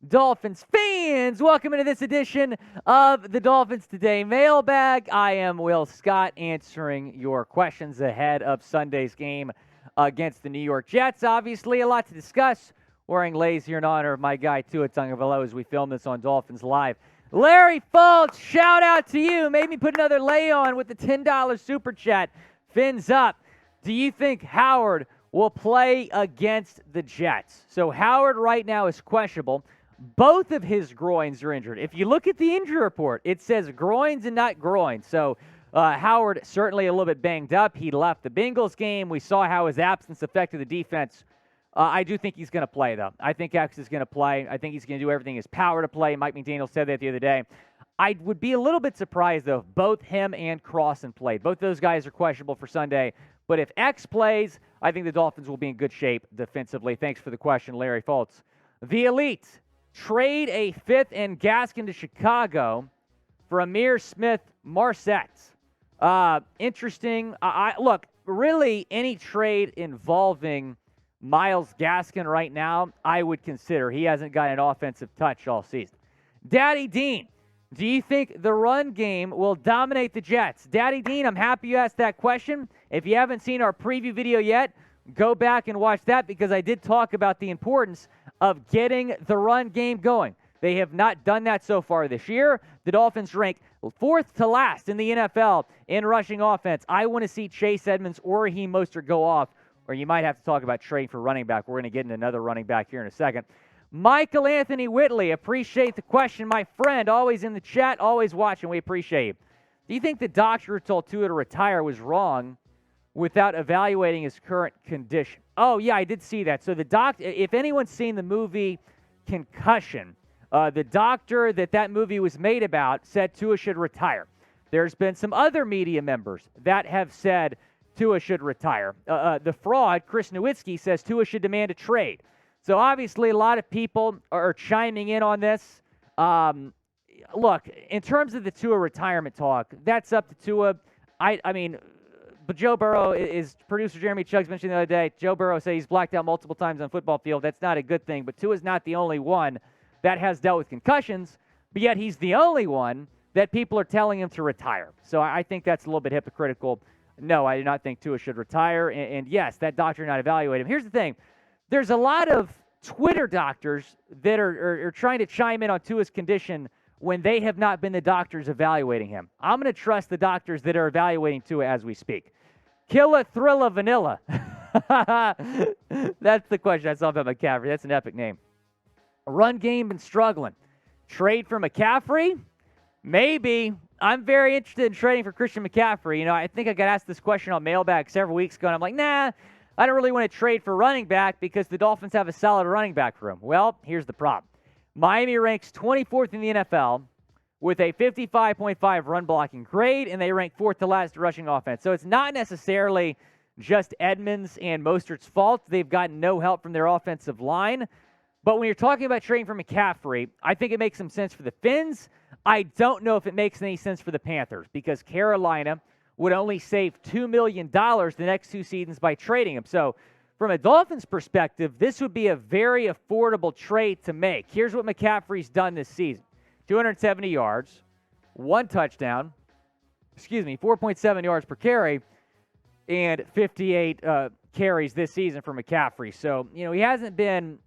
Dolphins fans? Welcome into this edition of the Dolphins Today Mailbag. I am Will Scott answering your questions ahead of Sunday's game against the New York Jets. Obviously, a lot to discuss. Wearing lays here in honor of my guy, Tua Tagovailoa, as we film this on Dolphins Live. Larry Fultz, shout out to you. Made me put another lay on with the $10 super chat. Fins up. Do you think Howard will play against the Jets? So Howard right now is questionable. Both of his groins are injured. If you look at the injury report, it says groins and not groin. So Howard certainly a little bit banged up. He left the Bengals game. We saw how his absence affected the defense. I do think he's going to play, though. I think X is going to play. I think he's going to do everything in his power to play. Mike McDaniels said that the other day. I would be a little bit surprised, though, if both him and Crossan played. Both those guys are questionable for Sunday. But if X plays, I think the Dolphins will be in good shape defensively. Thanks for the question, Larry Fultz. The Elite. Trade a fifth and Gaskin to Chicago for Amir Smith-Marset. Interesting. Look, really any trade involving Myles Gaskin right now, I would consider. He hasn't got an offensive touch all season. Daddy Dean, do you think the run game will dominate the Jets? Daddy Dean, I'm happy you asked that question. If you haven't seen our preview video yet, go back and watch that because I did talk about the importance of getting the run game going. They have not done that so far this year. The Dolphins rank fourth to last in the NFL in rushing offense. I want to see Chase Edmonds or Raheem Mostert go off, or you might have to talk about trading for running back. We're going to get into another running back here in a second. Michael Anthony Whitley, appreciate the question. My friend, always in the chat, always watching. We appreciate you. Do you think the doctor who told Tua to retire was wrong without evaluating his current condition? Oh, yeah, I did see that. So the doctor, if anyone's seen the movie Concussion, the doctor that movie was made about said Tua should retire. There's been some other media members that have said Tua should retire. The fraud, Chris Nowitzki, says Tua should demand a trade. So obviously a lot of people are chiming in on this. Look, in terms of the Tua retirement talk, that's up to Tua. I mean, but Joe Burrow is producer Jeremy Chuggs mentioned the other day. Joe Burrow said he's blacked out multiple times on the football field. That's not a good thing. But Tua's not the only one that has dealt with concussions, but yet he's the only one that people are telling him to retire. So I think that's a little bit hypocritical. No, I do not think Tua should retire. And yes, that doctor not evaluate him. Here's the thing. There's a lot of Twitter doctors that are trying to chime in on Tua's condition when they have not been the doctors evaluating him. I'm going to trust the doctors that are evaluating Tua as we speak. Killa Thrilla Vanilla. That's the question I saw about McCaffrey. That's an epic name. Run game been struggling. Trade for McCaffrey? Maybe. I'm very interested in trading for Christian McCaffrey. You know, I think I got asked this question on Mailbag several weeks ago, and I'm like, nah, I don't really want to trade for running back because the Dolphins have a solid running back room. Well, here's the problem. Miami ranks 24th in the NFL with a 55.5 run blocking grade, and they rank 4th to last rushing offense. So it's not necessarily just Edmonds and Mostert's fault. They've gotten no help from their offensive line. But when you're talking about trading for McCaffrey, I think it makes some sense for the Fins. I don't know if it makes any sense for the Panthers because Carolina would only save $2 million the next two seasons by trading him. So from a Dolphins perspective, this would be a very affordable trade to make. Here's what McCaffrey's done this season. 270 yards, 1 touchdown, 4.7 yards per carry, and 58 carries this season for McCaffrey. So, you know, he hasn't been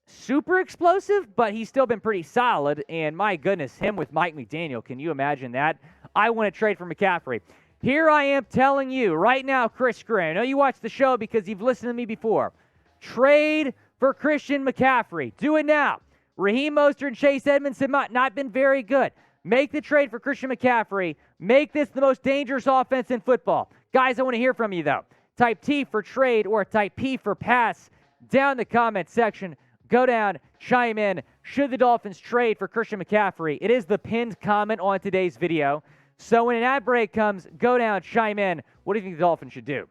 super explosive, but he's still been pretty solid. And my goodness, him with Mike McDaniel, can you imagine that? I want to trade for McCaffrey. Here I am telling you right now, Chris Gray. I know you watch the show because you've listened to me before. Trade for Christian McCaffrey. Do it now. Raheem Mostert and Chase Edmonds have not been very good. Make the trade for Christian McCaffrey. Make this the most dangerous offense in football. Guys, I want to hear from you, though. Type T for trade or type P for pass down in the comment section. Go down, chime in. Should the Dolphins trade for Christian McCaffrey? It is the pinned comment on today's video. So when an ad break comes, go down, chime in. What do you think the Dolphins should do?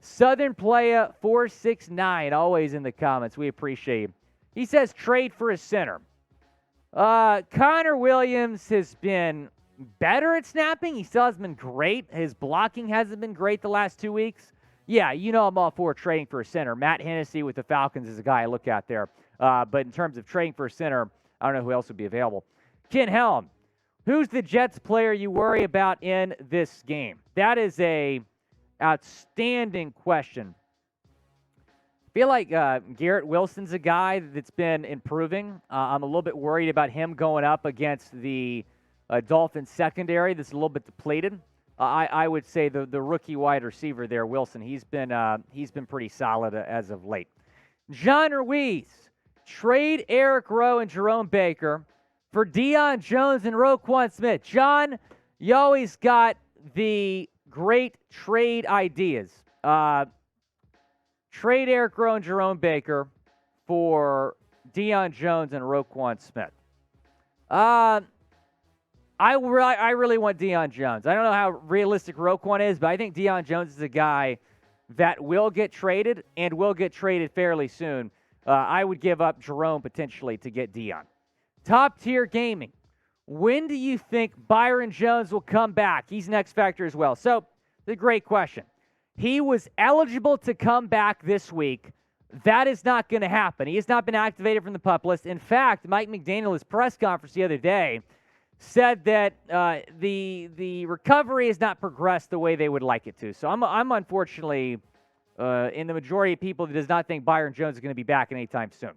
Southern Playa 469, always in the comments. We appreciate you. He says trade for a center. Connor Williams has been better at snapping. He still hasn't been great. His blocking hasn't been great the last 2 weeks. Yeah, you know I'm all for trading for a center. Matt Hennessy with the Falcons is a guy I look at there. But in terms of trading for a center, I don't know who else would be available. Ken Helm, who's the Jets player you worry about in this game? That is a outstanding question. I feel like Garrett Wilson's a guy that's been improving. I'm a little bit worried about him going up against the Dolphins secondary that's a little bit depleted. I would say the rookie wide receiver there, Wilson, he's been pretty solid as of late. John Ruiz, trade Eric Rowe and Jerome Baker for Deion Jones and Roquan Smith. John, you always got the great trade ideas. Trade Eric Rowe and Jerome Baker for Deion Jones and Roquan Smith. I really want Deion Jones. I don't know how realistic Roquan is, but I think Deion Jones is a guy that will get traded and will get traded fairly soon. I would give up Jerome potentially to get Deion. Top Tier Gaming. When do you think Byron Jones will come back? He's an X factor as well. So, the great question. He was eligible to come back this week. That is not going to happen. He has not been activated from the PUP list. In fact, Mike McDaniels' press conference the other day said that the recovery has not progressed the way they would like it to. So I'm unfortunately in the majority of people that does not think Byron Jones is going to be back anytime soon.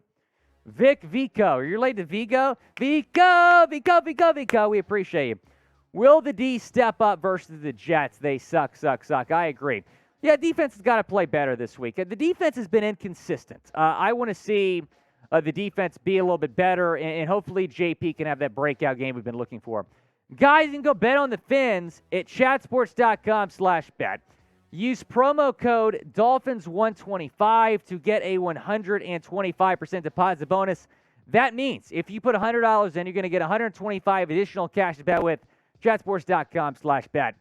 Vic Vico, are you related to Vigo? Vico. We appreciate you. Will the D step up versus the Jets? They suck. I agree. Yeah, defense has got to play better this week. The defense has been inconsistent. I want to see the defense be a little bit better, and hopefully JP can have that breakout game we've been looking for. Guys, you can go bet on the Fins at chatsports.com/bet. Use promo code Dolphins125 to get a 125% deposit bonus. That means if you put $100 in, you're going to get 125 additional cash to bet with. chatsports.com/bet.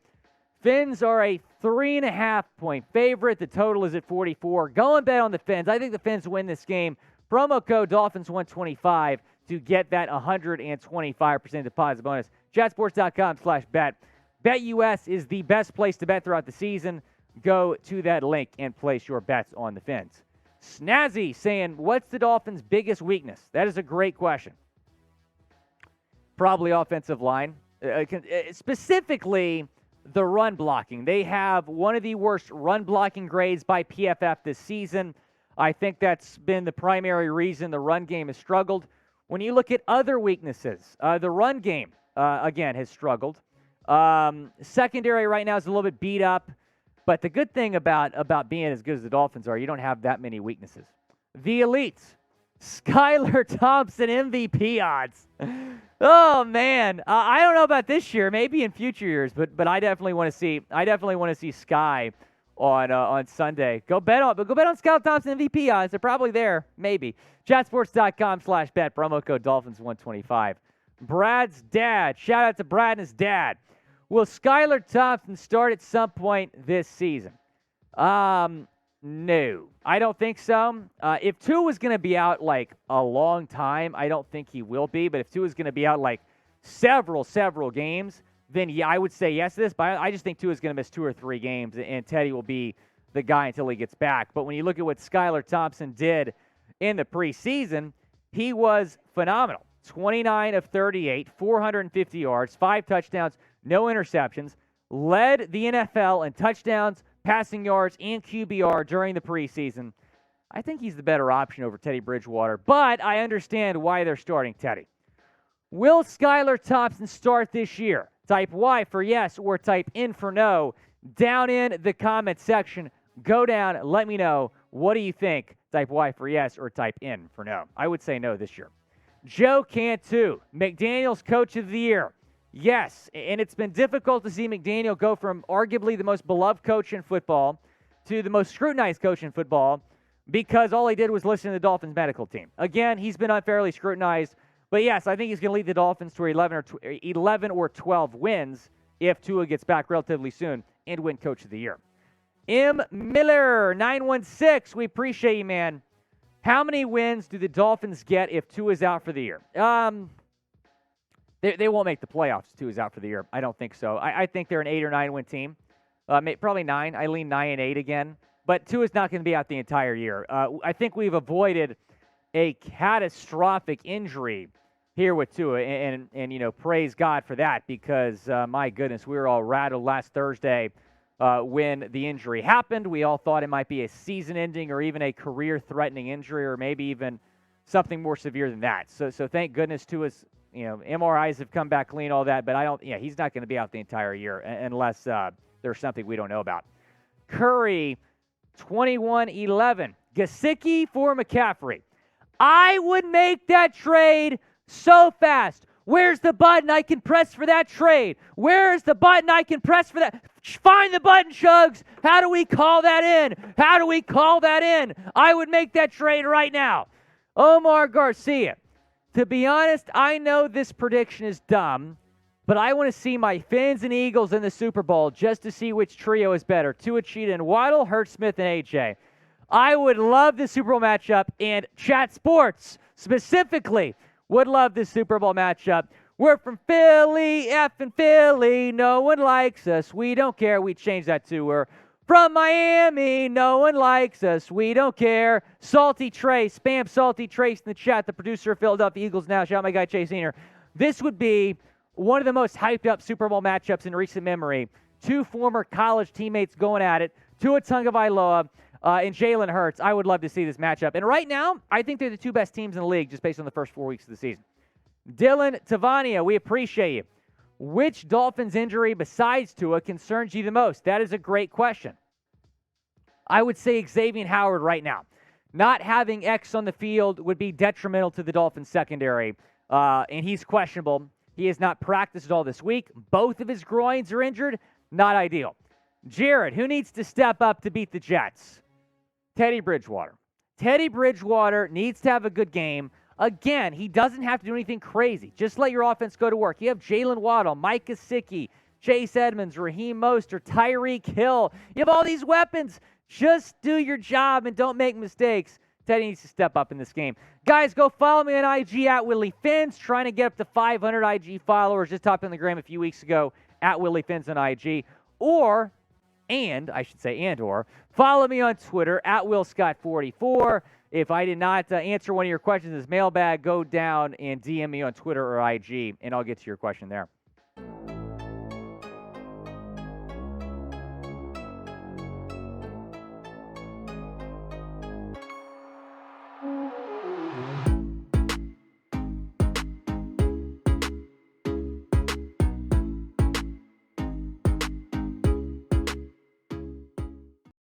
Fins are a 3.5-point favorite. The total is at 44. Go and bet on the Fins. I think the Fins win this game. Promo code Dolphins125 to get that 125% deposit bonus. chatsports.com/bet. BetUS is the best place to bet throughout the season. Go to that link and place your bets on the Fins. Snazzy saying, what's the Dolphins' biggest weakness? That is a great question. Probably offensive line. Specifically, the run blocking. They have one of the worst run blocking grades by PFF this season. I think that's been the primary reason the run game has struggled. When you look at other weaknesses, the run game, again, has struggled. Secondary right now is a little bit beat up. But the good thing about being as good as the Dolphins are, you don't have that many weaknesses. The elites. Skylar Thompson MVP odds. Oh man, I don't know about this year. Maybe in future years, but I definitely want to see Sky on Sunday. Go bet on Skylar Thompson MVP odds. They're probably there. Maybe. Chatsports.com/bet. Promo code Dolphins125. Brad's dad. Shout out to Brad and his dad. Will Skylar Thompson start at some point this season? No, I don't think so. If Tua was going to be out like a long time, I don't think he will be. But if Tua is going to be out like several games, then yeah, I would say yes to this. But I just think Tua is going to miss 2 or 3 games, and Teddy will be the guy until he gets back. But when you look at what Skylar Thompson did in the preseason, he was phenomenal. 29 of 38, 450 yards, 5 touchdowns, no interceptions, led the NFL in touchdowns, passing yards, and QBR during the preseason. I think he's the better option over Teddy Bridgewater, but I understand why they're starting Teddy. Will Skylar Thompson start this year? Type Y for yes or type N for no. Down in the comment section, go down, let me know. What do you think? Type Y for yes or type N for no. I would say no this year. Joe Cantu, McDaniels Coach of the Year. Yes, and it's been difficult to see McDaniel go from arguably the most beloved coach in football to the most scrutinized coach in football because all he did was listen to the Dolphins medical team. Again, he's been unfairly scrutinized, but yes, I think he's going to lead the Dolphins to 11 or 12 wins if Tua gets back relatively soon and win Coach of the Year. M. Miller, 916, we appreciate you, man. How many wins do the Dolphins get if Tua's out for the year? They won't make the playoffs if Tua's out for the year. I don't think so. I think they're an 8 or 9 win team. Probably 9. I lean 9-8 again. But Tua's not going to be out the entire year. I think we've avoided a catastrophic injury here with Tua, and praise God for that, because my goodness, we were all rattled last Thursday when the injury happened. We all thought it might be a season-ending or even a career-threatening injury, or maybe even something more severe than that. So thank goodness Tua's, MRIs have come back clean, all that, but he's not going to be out the entire year unless there's something we don't know about. Curry, 21-11. Gesicki for McCaffrey. I would make that trade so fast. Where's the button I can press for that trade? Where's the button I can press for that? Find the button, Shugs. How do we call that in? How do we call that in? I would make that trade right now. Omar Garcia. To be honest, I know this prediction is dumb, but I want to see my Fins and Eagles in the Super Bowl just to see which trio is better. Tua, Cheetah, and Waddle, Hurt, Smith, and AJ. I would love the Super Bowl matchup, and Chat Sports specifically would love this Super Bowl matchup. We're from Philly, effing Philly. No one likes us. We don't care. We changed that to we're from Miami. No one likes us. We don't care. Salty Trace. Spam Salty Trace in the chat. The producer of Philadelphia Eagles Now. Shout out my guy Chase Senior. This would be one of the most hyped up Super Bowl matchups in recent memory. Two former college teammates going at it. Tua Tagovailoa and Jalen Hurts. I would love to see this matchup. And right now, I think they're the two best teams in the league just based on the first 4 weeks of the season. Dylan Tavania, we appreciate you. Which Dolphins injury besides Tua concerns you the most? That is a great question. I would say Xavien Howard right now. Not having X on the field would be detrimental to the Dolphins secondary, and he's questionable. He has not practiced at all this week. Both of his groins are injured. Not ideal. Jared, who needs to step up to beat the Jets? Teddy Bridgewater. Teddy Bridgewater needs to have a good game. Again, he doesn't have to do anything crazy. Just let your offense go to work. You have Jalen Waddle, Mike Gesicki, Chase Edmonds, Raheem Mostert, Tyreek Hill. You have all these weapons. Just do your job and don't make mistakes. Teddy needs to step up in this game. Guys, go follow me on IG at Willie Fins, trying to get up to 500 IG followers. Just hopped on the gram a few weeks ago at Willie Fins on IG. Or follow me on Twitter at WillScott44. If I did not answer one of your questions in this mailbag, go down and DM me on Twitter or IG, and I'll get to your question there.